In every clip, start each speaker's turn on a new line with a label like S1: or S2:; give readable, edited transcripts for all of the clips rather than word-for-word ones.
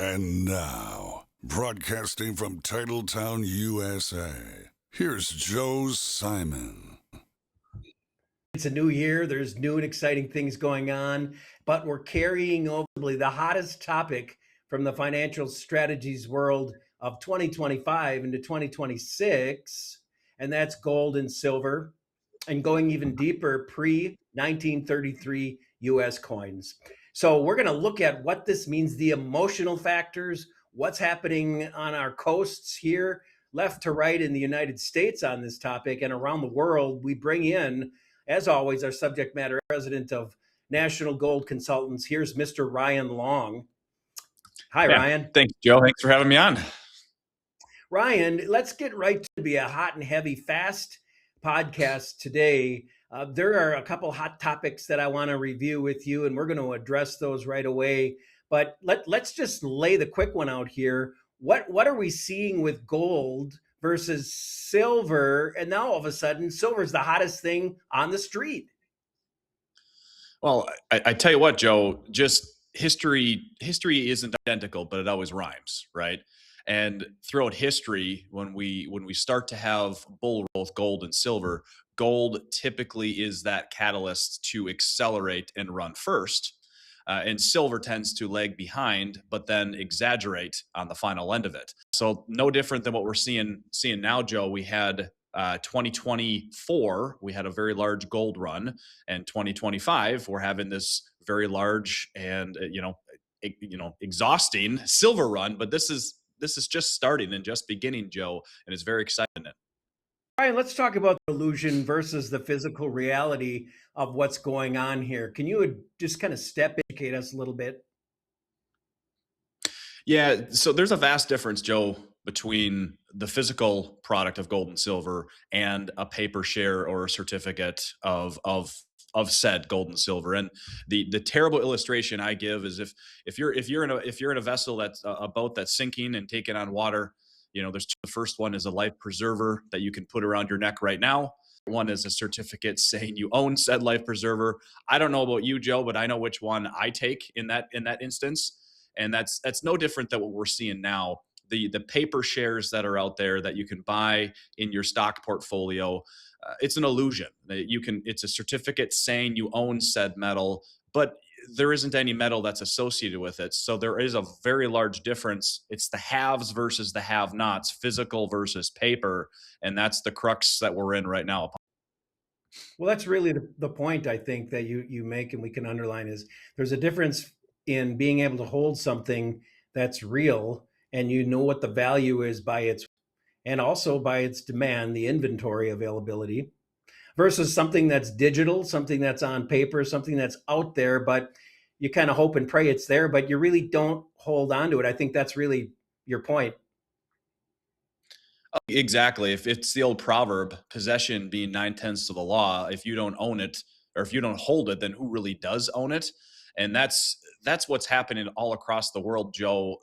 S1: And now, broadcasting from Titletown, USA, here's Joe Simon.
S2: It's a new year. There's new and exciting things going on, but we're carrying over the hottest topic from the financial strategies world of 2025 into 2026, and that's gold and silver, and going even deeper, pre 1933 US coins. So, we're going to look at what this means, the emotional factors, what's happening on our coasts here, left to right in the United States on this topic, and around the world. We bring in, as always, our subject matter president of National Gold Consultants. Here's Mr. Ryan Long. Hi,
S3: Yeah.
S2: Ryan.
S3: Thanks, Joe. Thanks for having me on.
S2: Ryan, let's get right to be a hot and heavy, fast podcast today. There are a couple hot topics that I want to review with you, and we're going to address those right away. But let's just lay the quick one out here. What are we seeing with gold versus silver? And now all of a sudden, silver is the hottest thing on the street.
S3: Well, I tell you what, Joe, just history isn't identical, but it always rhymes, right? And throughout history, when we start to have bull both gold and silver, gold typically is that catalyst to accelerate and run first. And silver tends to lag behind, but then exaggerate on the final end of it. So no different than what we're seeing now, Joe. We had 2024, we had a very large gold run, and 2025, we're having this very large and exhausting silver run. But this is just starting and just beginning, Joe, and it's very exciting.
S2: Ryan, let's talk about the illusion versus the physical reality of what's going on here. Can you just kind of educate us a little bit?
S3: Yeah, so there's a vast difference, Joe, between the physical product of gold and silver and a paper share or a certificate of said gold and silver. And the terrible illustration I give is if you're in a vessel that's a boat that's sinking and taking on water, there's the first one is a life preserver that you can put around your neck right now. One is a certificate saying you own said life preserver. I don't know about you, Joe, but I know which one I take in that instance. And that's no different than what we're seeing now. The paper shares that are out there that you can buy in your stock portfolio, it's an illusion. It's a certificate saying you own said metal, but there isn't any metal that's associated with it. So there is a very large difference. It's the haves versus the have-nots, physical versus paper, and that's the crux that we're in right now.
S2: Well, that's really the point I think that you make, and we can underline, is there's a difference in being able to hold something that's real and you know what the value is by its and also by its demand, the inventory availability, versus something that's digital, something that's on paper, something that's out there, but you kind of hope and pray it's there, but you really don't hold on to it. I think that's really your point.
S3: Exactly. If it's the old proverb, possession being 9/10 of the law, if you don't own it or if you don't hold it, then who really does own it? And that's what's happening all across the world, Joe.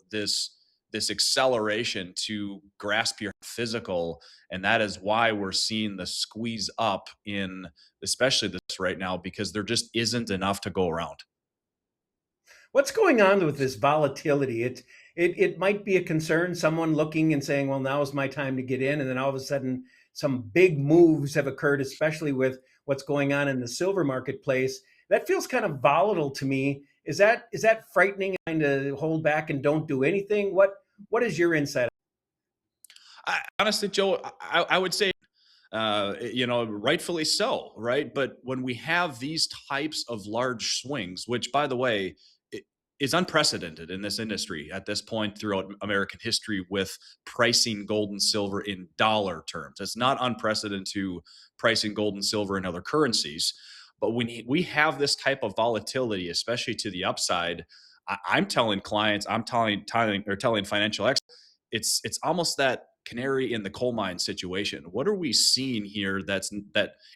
S3: This acceleration to grasp your physical, and that is why we're seeing the squeeze up in especially this right now, because there just isn't enough to go around.
S2: What's going on with this volatility? It might be a concern, someone looking and saying, well, now is my time to get in. And then all of a sudden, some big moves have occurred, especially with what's going on in the silver marketplace. That feels kind of volatile to me. Is that frightening, trying to hold back and don't do anything? What is your insight?
S3: Honestly, Joe, I would say, rightfully so, right? But when we have these types of large swings, which, by the way, is unprecedented in this industry at this point throughout American history, with pricing gold and silver in dollar terms. It's not unprecedented to pricing gold and silver in other currencies. But when we have this type of volatility, especially to the upside, I'm telling clients, I'm telling financial experts, it's almost that canary in the coal mine situation. What are we seeing here that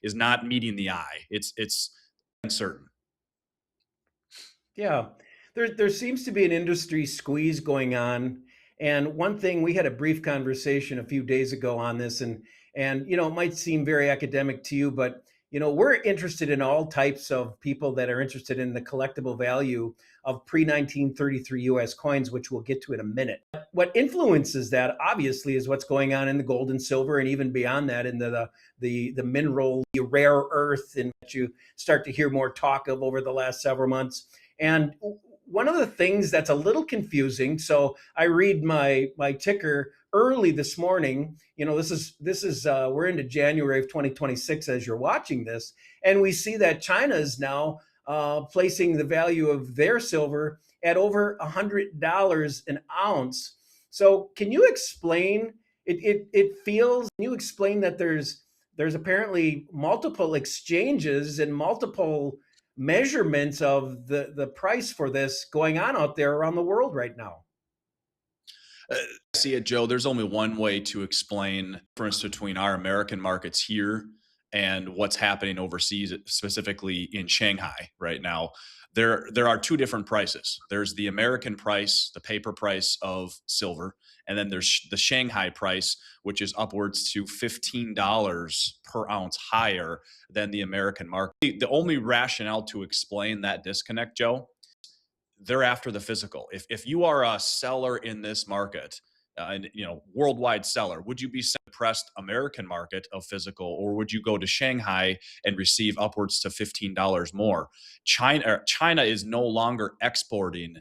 S3: is not meeting the eye? It's uncertain.
S2: Yeah, there seems to be an industry squeeze going on. And one thing, we had a brief conversation a few days ago on this, and it might seem very academic to you, but we're interested in all types of people that are interested in the collectible value of pre-1933 US coins, which we'll get to in a minute. What influences that obviously is what's going on in the gold and silver, and even beyond that in the mineral, the rare earth, and that you start to hear more talk of over the last several months. And one of the things that's a little confusing, so I read my ticker early this morning. This is we're into January of 2026 as you're watching this, and we see that China is now placing the value of their silver at over $100 an ounce. So can you explain it feels, can you explain that there's apparently multiple exchanges and multiple measurements of the price for this going on out there around the world right now?
S3: See it, Joe. There's only one way to explain the difference between our American markets here and what's happening overseas, specifically in Shanghai right now. There are two different prices. There's the American price, the paper price of silver, and then there's the Shanghai price, which is upwards to $15 per ounce higher than the American market. The only rationale to explain that disconnect, Joe, they're after the physical. If you are a seller in this market, and worldwide seller, would you be pressed American market of physical, or would you go to Shanghai and receive upwards to $15 more? China is no longer exporting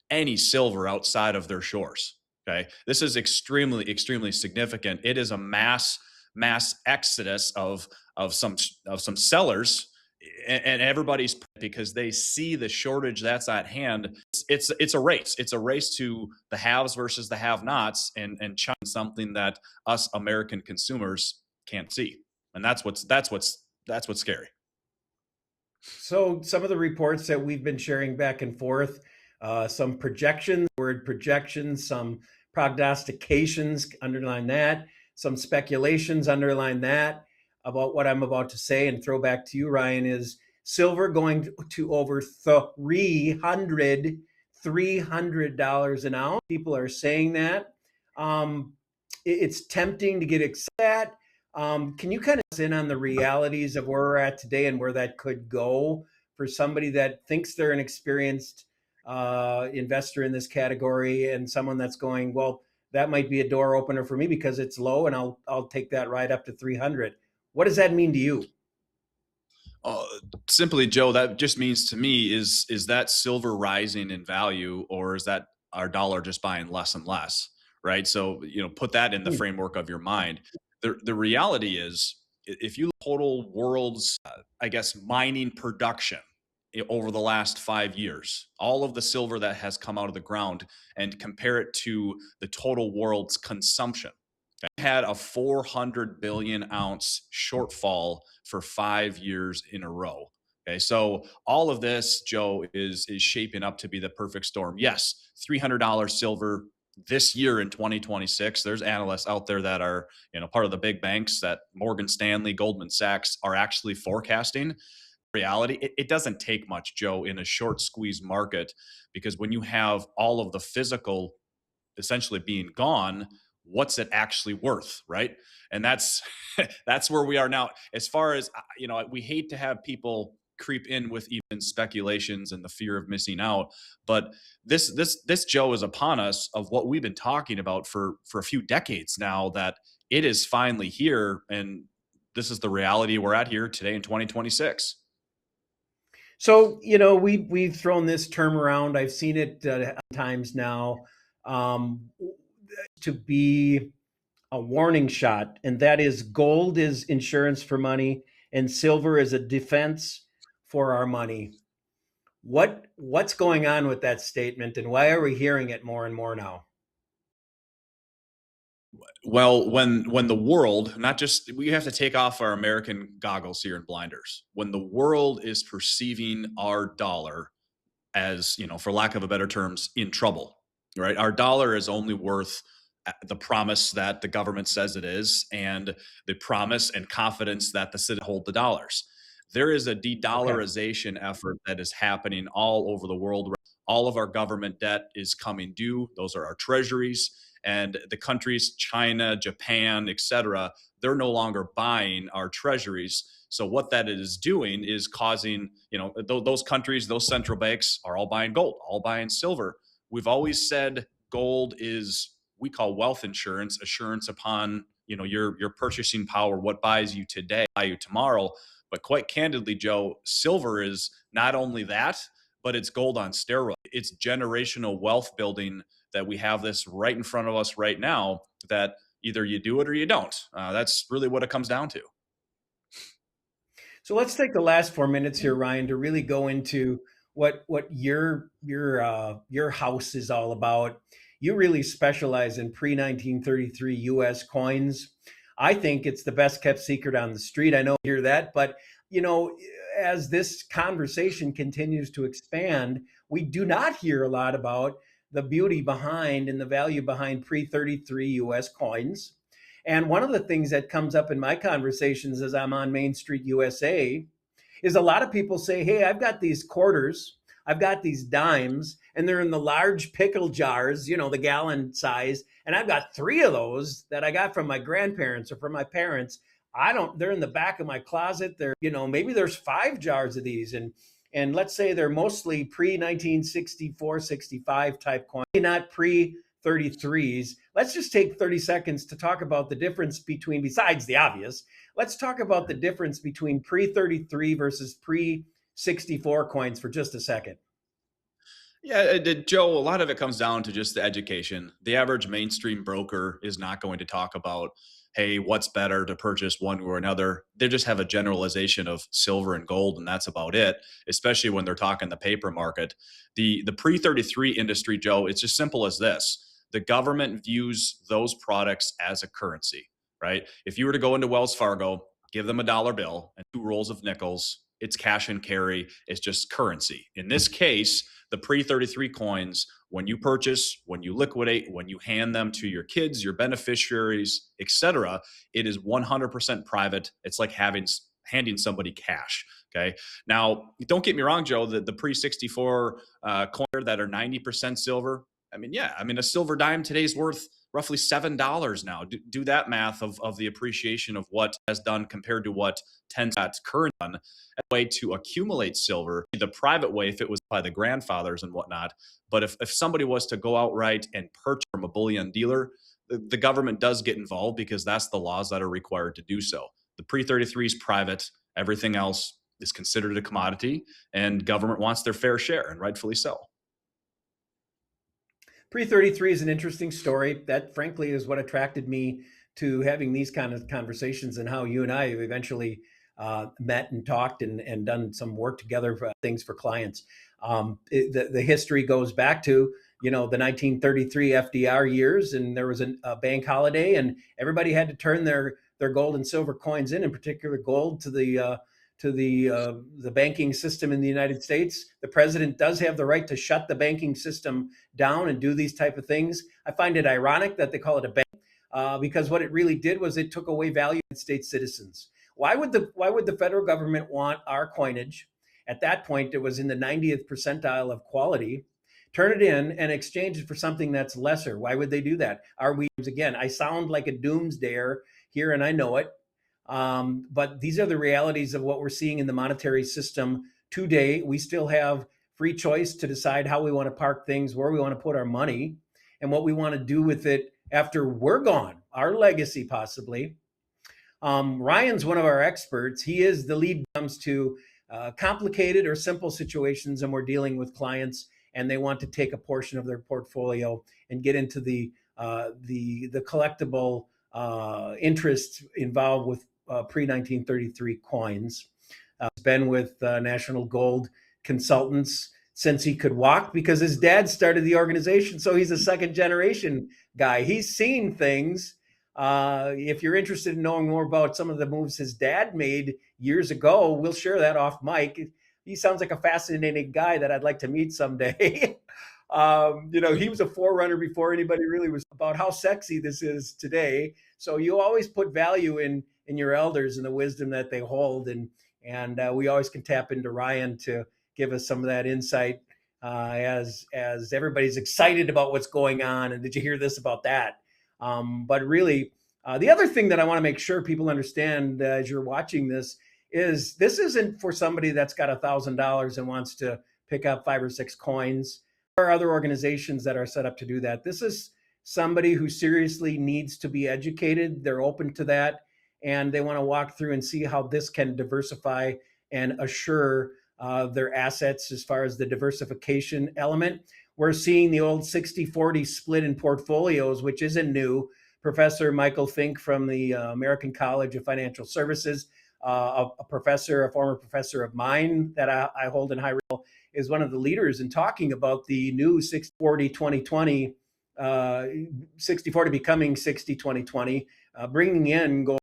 S3: any silver outside of their shores. Okay, this is extremely significant. It is a mass exodus of some sellers, and everybody's, because they see the shortage that's at hand. It's a race. It's a race to the haves versus the have-nots, and China, something that us American consumers can't see, and that's what's scary.
S2: So some of the reports that we've been sharing back and forth, some projections, some prognostications underline that, some speculations underline that about what I'm about to say and throw back to you, Ryan, is silver going to over $300 an ounce. People are saying that. It's tempting to get excited. Can you kind of in on the realities of where we're at today and where that could go for somebody that thinks they're an experienced investor in this category, and someone that's going, well, that might be a door opener for me because it's low, and I'll take that right up to 300. What does that mean to you?
S3: Simply, Joe, that just means to me is that silver rising in value, or is that our dollar just buying less and less, right? So put that in the framework of your mind. The reality is, if you look at total world's I guess mining production over the last 5 years, all of the silver that has come out of the ground, and compare it to the total world's consumption, had a 400 billion ounce shortfall for 5 years in a row. Okay, so all of this, Joe, is shaping up to be the perfect storm. Yes, $300 silver this year in 2026. There's analysts out there that are part of the big banks, that Morgan Stanley, Goldman Sachs, are actually forecasting. Reality, it doesn't take much, Joe, in a short squeeze market, because when you have all of the physical essentially being gone, what's it actually worth, right? And that's that's where we are now. As far as we hate to have people creep in with even speculations and the fear of missing out, but this Joe is upon us, of what we've been talking about for a few decades now, that it is finally here, and this is the reality we're at here today in 2026.
S2: So we've thrown this term around. I've seen it times now, to be a warning shot, and that is gold is insurance for money and silver is a defense for our money. What's going on with that statement, and why are we hearing it more and more now?
S3: Well, when the world, not just, we have to take off our American goggles here and blinders. When the world is perceiving our dollar as, for lack of a better terms, in trouble, right? Our dollar is only worth the promise that the government says it is, and the promise and confidence that the citizens hold the dollars. There is a de-dollarization effort that is happening all over the world. all of our government debt is coming due. Those are our treasuries. And the countries, China, Japan, et cetera, they're no longer buying our treasuries. So what that is doing is causing, those countries, those central banks are all buying gold, all buying silver. We've always said gold is, we call wealth insurance, assurance upon, your purchasing power, what buys you today, buy you tomorrow. But quite candidly, Joe, silver is not only that, but it's gold on steroids. It's generational wealth building that we have this right in front of us right now, that either you do it or you don't. That's really what it comes down to.
S2: So let's take the last 4 minutes here, Ryan, to really go into what your house is all about. You really specialize in pre-1933 U.S. coins. I think it's the best kept secret on the street. I know you hear that, but as this conversation continues to expand, we do not hear a lot about the beauty behind and the value behind pre-33 U.S. coins. And one of the things that comes up in my conversations as I'm on Main Street USA is a lot of people say, hey, I've got these quarters, I've got these dimes, and they're in the large pickle jars, the gallon size. And I've got 3 of those that I got from my grandparents or from my parents. They're in the back of my closet. Maybe there's 5 jars of these. And let's say they're mostly pre-1964, 65 type coins, not pre-33s. Let's just take 30 seconds to talk about the difference between, besides the obvious, let's talk about the difference between pre-33 versus pre-64 coins for just a second.
S3: Yeah, Joe, a lot of it comes down to just the education. The average mainstream broker is not going to talk about, hey, what's better to purchase one or another. They just have a generalization of silver and gold, and that's about it, especially when they're talking the paper market. The pre-33 industry, Joe, it's as simple as this. The government views those products as a currency, right? If you were to go into Wells Fargo, give them a dollar bill and 2 rolls of nickels, it's cash and carry. It's just currency. In this case, the pre-33 coins, when you purchase, when you liquidate, when you hand them to your kids, your beneficiaries, etc., it is 100% private. It's like handing somebody cash. Okay. Now, don't get me wrong, Joe. The pre-64 coins that are 90% silver. A silver dime today is worth roughly $7 now. Do that math of the appreciation of what has done compared to what 10's current done. A way to accumulate silver, the private way, if it was by the grandfathers and whatnot. But if somebody was to go outright and purchase from a bullion dealer, the government does get involved because that's the laws that are required to do so. The pre-33 is private. Everything else is considered a commodity, and government wants their fair share, and rightfully so.
S2: Pre-33 is an interesting story. That, frankly, is what attracted me to having these kind of conversations, and how you and I have eventually met and talked and done some work together for things for clients. The history goes back to the 1933 FDR years, and there was a bank holiday, and everybody had to turn their gold and silver coins in particular gold to the banking system in the United States. The president does have the right to shut the banking system down and do these type of things. I find it ironic that they call it a bank, because what it really did was it took away value of state citizens. Why would the federal government want our coinage? At that point, it was in the 90th percentile of quality. Turn it in and exchange it for something that's lesser. Why would they do that? Again, I sound like a doomsdayer here, and I know it. But these are the realities of what we're seeing in the monetary system today. We still have free choice to decide how we want to park things, where we want to put our money, and what we want to do with it after we're gone, our legacy possibly. Ryan's one of our experts. He is the lead when it comes to complicated or simple situations, and we're dealing with clients and they want to take a portion of their portfolio and get into the collectible interest involved with pre-1933 coins. He's been with National Gold Consultants since he could walk, because his dad started the organization. So he's a second generation guy. He's seen things. If you're interested in knowing more about some of the moves his dad made years ago, we'll share that off mic. He sounds like a fascinating guy that I'd like to meet someday. He was a forerunner before anybody really was, about how sexy this is today. So you always put value in your elders and the wisdom that they hold. And we always can tap into Ryan to give us some of that insight as everybody's excited about what's going on. And did you hear this about that? But really, the other thing that I want to make sure people understand as you're watching this is this isn't for somebody that's got $1,000 and wants to pick up 5 or 6 coins. There are other organizations that are set up to do that. This is somebody who seriously needs to be educated. They're open to that, and they want to walk through and see how this can diversify and assure their assets as far as the diversification element. We're seeing the old 60-40 split in portfolios, which isn't new. Professor Michael Fink from the American College of Financial Services, a former professor of mine that I hold in high regard, is one of the leaders in talking about the new 60-40-2020, 60-40 becoming 60-20-20, bringing in gold.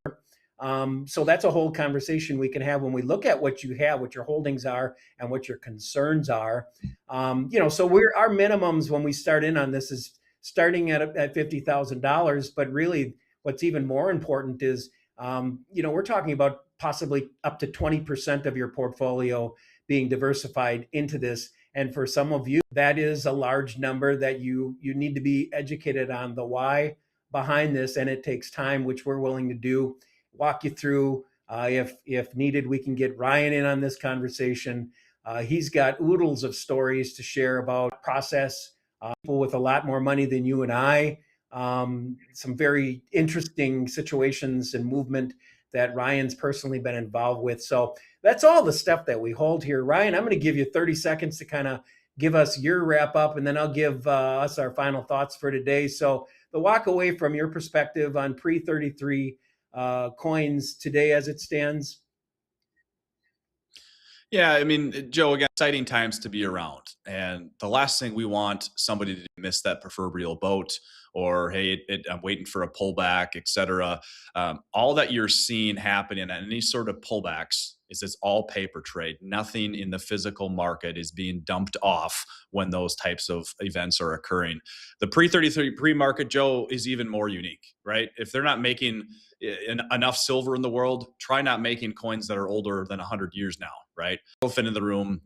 S2: So that's a whole conversation we can have when we look at what you have, what your holdings are, and what your concerns are. So our minimums when we start in on this is starting at $50,000. But really, what's even more important is, we're talking about possibly up to 20% of your portfolio being diversified into this. And for some of you, that is a large number that you need to be educated on the why behind this. And it takes time, which we're willing to do. Walk you through. If needed, we can get Ryan in on this conversation. He's got oodles of stories to share about process, people with a lot more money than you and I, some very interesting situations and movement that Ryan's personally been involved with. So that's all the stuff that we hold here. Ryan, I'm going to give you 30 seconds to kind of give us your wrap up, and then I'll give us our final thoughts for today. So the walk away from your perspective on Pre33 coins today as it stands.
S3: Yeah, I mean, Joe, again, exciting times to be around. And the last thing we want somebody to miss that proverbial boat, or, hey, I'm waiting for a pullback, et cetera. All that you're seeing happen in any sort of pullbacks is it's all paper trade. Nothing in the physical market is being dumped off when those types of events are occurring. The Pre33 pre-market, Joe, is even more unique, right? If they're not making enough silver in the world, try not making coins that are older than 100 years now, right? Elephant in the room.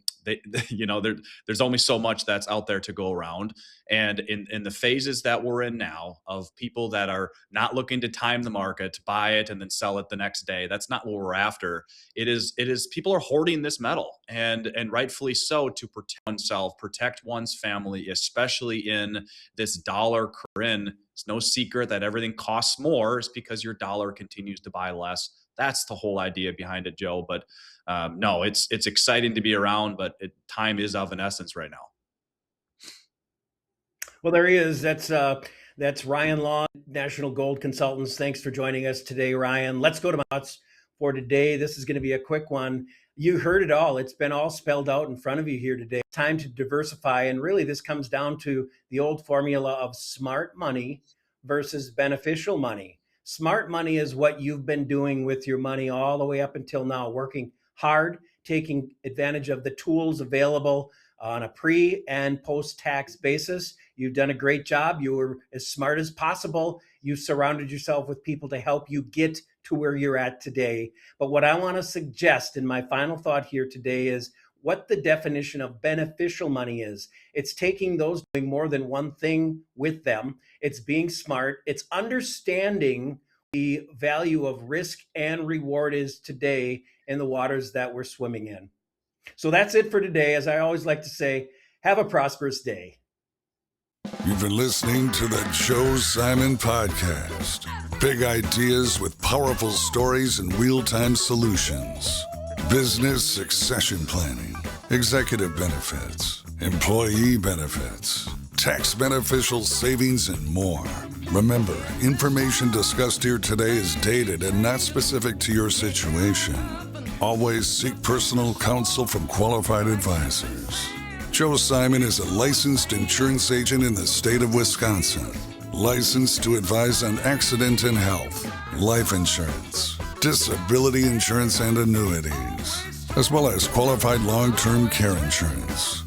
S3: There's only so much that's out there to go around. And in the phases that we're in now of people that are not looking to time the market, buy it and then sell it the next day, that's not what we're after. It is people are hoarding this metal, and rightfully so, to protect oneself, protect one's family, especially in this dollar current. It's no secret that everything costs more is because your dollar continues to buy less. That's the whole idea behind it, Joe. But no, it's exciting to be around, but time is of an essence right now.
S2: Well, there he is. That's Ryan Long, National Gold Consultants. Thanks for joining us today, Ryan. Let's go to my thoughts for today. This is going to be a quick one. You heard it all. It's been all spelled out in front of you here today. Time to diversify. And really, this comes down to the old formula of smart money versus beneficial money. Smart money is what you've been doing with your money all the way up until now, working hard, taking advantage of the tools available on a pre and post-tax basis. You've done a great job. You were as smart as possible. You surrounded yourself with people to help you get to where you're at today. But what I want to suggest in my final thought here today is what the definition of beneficial money is. It's taking those, doing more than one thing with them. It's being smart. It's understanding the value of risk and reward is today in the waters that we're swimming in. So that's it for today. As I always like to say, have a prosperous day.
S1: You've been listening to the Joe Simon Podcast. Big ideas with powerful stories and real-time solutions. Business succession planning, executive benefits, employee benefits, tax beneficial savings, and more. Remember, information discussed here today is dated and not specific to your situation. Always seek personal counsel from qualified advisors. Joe Simon is a licensed insurance agent in the state of Wisconsin. Licensed to advise on accident and health, life insurance, disability insurance, and annuities, as well as qualified long-term care insurance.